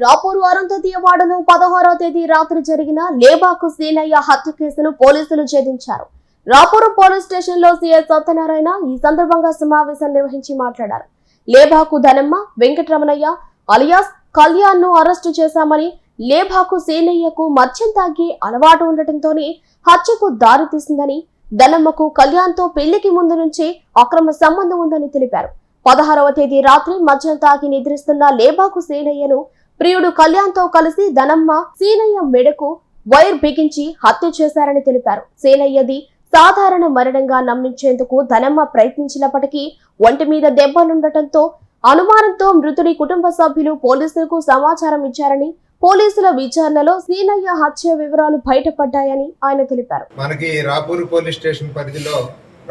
రాపూర్ అరుంధతీయవాడలో 16వ తేదీ రాత్రి జరిగిన లేబాకు సీనయ్య హత్య కేసును పోలీసులు ఛేదించారు. రాపూర్ పోలీస్ స్టేషన్ లో సీఐ సత్యనారాయణ ఈ సందర్భంగా సమావేశం నిర్వహించి మాట్లాడారు. లేబాకు ధనమ్మ వెంకటరమణయ్య అలియాస్ కళ్యాణ్ ను అరెస్టు చేశామని, లేబాకు సీనయ్యకు మద్యం తాగి అలవాటు ఉండటంతోనే హత్యకు దారి తీసిందని, ధనమ్మకు కళ్యాణ్ తో పెళ్లికి ముందు నుంచి అక్రమ సంబంధం ఉందని తెలిపారు. 16వ తేదీ రాత్రి మద్యం తాగి నిద్రిస్తున్న లేబాకు సీనయ్యను ప్రియుడు కళ్యాణ్ తో కలిసి ధనమ్మ సీనయ్య మెడకు వైర్ బిగించి హత్య చేశారని తెలిపారు. సీనయ్యది సాధారణ మరణంగా నమ్మించేందుకు ధనమ్మ ప్రయత్నించినప్పటికీ ఒంటి మీద దెబ్బలుండటంతో అనుమానంతో మృతుడి కుటుంబ సభ్యులు పోలీసులకు సమాచారం ఇచ్చారని, పోలీసుల విచారణలో సీనయ్య హత్య వివరాలు బయటపడ్డాయని ఆయన తెలిపారు. మనకి రాపూర్ పోలీస్ స్టేషన్ పరిధిలో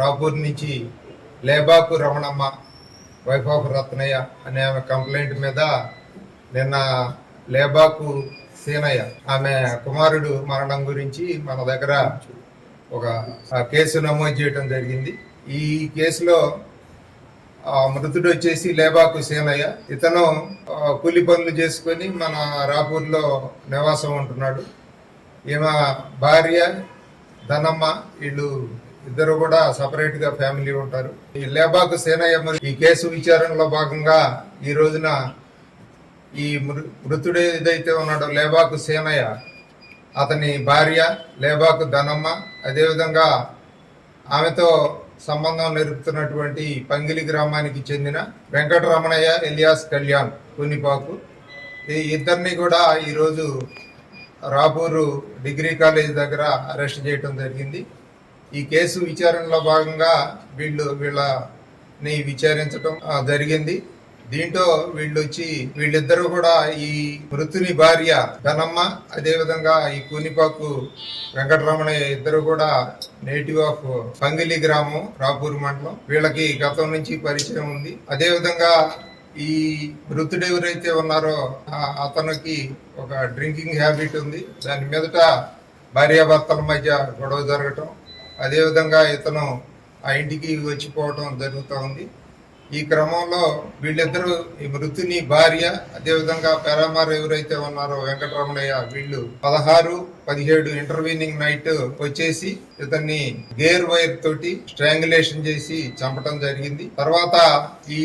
రాపూర్ నుంచి లేబాకు రమణమ్మ వైఫ్ ఆఫ్ రత్నయ్య అనే ఆమె కంప్లైంట్ మీద నిన్న లేబాకు సీనయ్య ఆమె కుమారుడు మరణం గురించి మన దగ్గర ఒక కేసు నమోదు చేయడం జరిగింది. ఈ కేసులో మృతుడు వచ్చేసి లేబాకు సీనయ్య. ఇతను కూలి పనులు చేసుకొని మన రాపూర్లో నివాసం ఉంటున్నాడు. ఈమె భార్య ధనమ్మ, వీళ్ళు ఇద్దరు కూడా సపరేట్ గా ఫ్యామిలీ ఉంటారు. ఈ లేబాకు సీనయ్య ఈ కేసు విచారణలో భాగంగా ఈ రోజున ఈ మృతుడు ఏదైతే ఉన్నాడో లేబాకు సీనయ్య, అతని భార్య లేబాకు ధనమ్మ, అదేవిధంగా ఆమెతో సంబంధం నిలుపుతున్నటువంటి పంగిలి గ్రామానికి చెందిన వెంకటరమణయ్య ఎలియాస్ కళ్యాణ్ కొన్నిపాకు, ఈ ఇద్దరిని కూడా ఈరోజు రాపూరు డిగ్రీ కాలేజ్ దగ్గర అరెస్ట్ చేయడం జరిగింది. ఈ కేసు విచారణలో భాగంగా వీళ్ళని విచారించడం జరిగింది. దీంట్లో వీళ్ళిద్దరూ కూడా ఈ మృతుని భార్య ధనమ్మ, అదేవిధంగా ఈ కూనిపాకు వెంకటరమణయ్య ఇద్దరు కూడా నేటివ్ ఆఫ్ పంగిలి గ్రామం, రాపూర్ మండలం. వీళ్ళకి గతం నుంచి పరిచయం ఉంది. అదేవిధంగా ఈ మృతుడు ఎవరైతే ఉన్నారో అతనికి ఒక డ్రింకింగ్ హ్యాబిట్ ఉంది. దాని మీదట భార్యాభర్తల మధ్య గొడవ జరగటం, అదేవిధంగా ఇతను ఆ ఇంటికి వచ్చిపోవటం జరుగుతూ ఉంది. ఈ క్రమంలో వీళ్ళిద్దరూ ఈ మృతుని భార్య, అదేవిధంగా పెరామార్ ఎవరైతే ఉన్నారో వెంకటరమణయ్య, వీళ్ళు 16-17 ఇంటర్వ్యూనింగ్ నైట్ వచ్చేసి ఇతన్ని గేర్ వైర్ తోటి స్ట్రాంగులేషన్ చేసి చంపటం జరిగింది. తర్వాత ఈ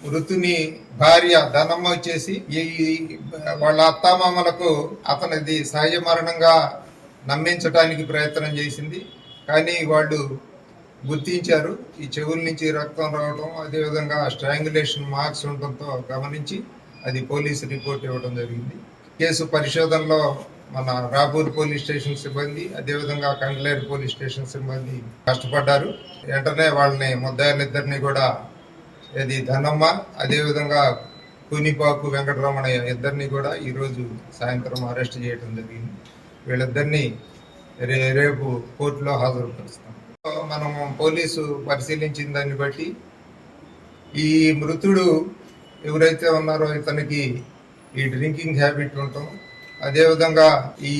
మృతుని భార్య ధనమ్మ వచ్చేసి వాళ్ళ అత్తామామలకు అతనిది సహజ మరణంగా నమ్మించడానికి ప్రయత్నం చేసింది. కానీ వాళ్ళు గుర్తించారు. ఈ చెవుల నుంచి రక్తం రావడం, అదేవిధంగా స్ట్రాంగులేషన్ మార్క్స్ ఉండటంతో గమనించి అది పోలీసు రిపోర్ట్ ఇవ్వడం జరిగింది. కేసు పరిశోధనలో మన రాపూర్ పోలీస్ స్టేషన్ సిబ్బంది, అదేవిధంగా కండ్లేరు పోలీస్ స్టేషన్ సిబ్బంది కష్టపడ్డారు. వెంటనే వాళ్ళని ముద్దాయిలిద్దరిని కూడా ధనమ్మ, అదేవిధంగా కూనిపాకు వెంకటరమణయ్య ఇద్దరిని కూడా ఈరోజు సాయంత్రం అరెస్ట్ చేయడం జరిగింది. వీళ్ళిద్దరిని రేపు కోర్టులో హాజరుపరుస్తాం. మనం పోలీసు పరిశీలించిన దాన్ని బట్టి ఈ మృతుడు ఎవరైతే ఉన్నారో ఇతనికి ఈ డ్రింకింగ్ హ్యాబిట్ ఉండటం, అదేవిధంగా ఈ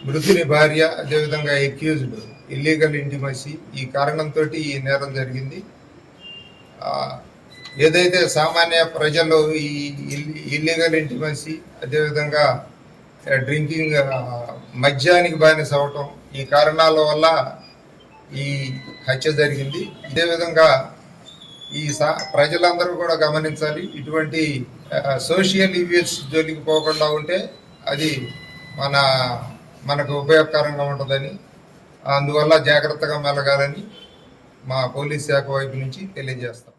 మృతుని భార్య, అదేవిధంగా అక్యూజ్డ్ ఇల్లీగల్ ఇంటిమసీ, ఈ కారణంతో ఈ నేరం జరిగింది. ఏదైతే సామాన్య ప్రజలు ఈ ఇల్లీగల్ ఇంటిమసీ, అదేవిధంగా డ్రింకింగ్ మద్యానికి బానిస అవటం, ఈ కారణాల వల్ల ఈ హత్య జరిగింది. ఇదే విధంగా ఈ ప్రజలందరూ కూడా గమనించాలి. ఇటువంటి సోషల్ ఈవెంట్స్ జోలికి పోకుండా ఉంటే అది మనకు ఉపయోగకరంగా ఉంటుందని, అందువల్ల జాగ్రత్తగా మెలగాలని మా పోలీస్ శాఖ వైపు నుంచి తెలియజేస్తాం.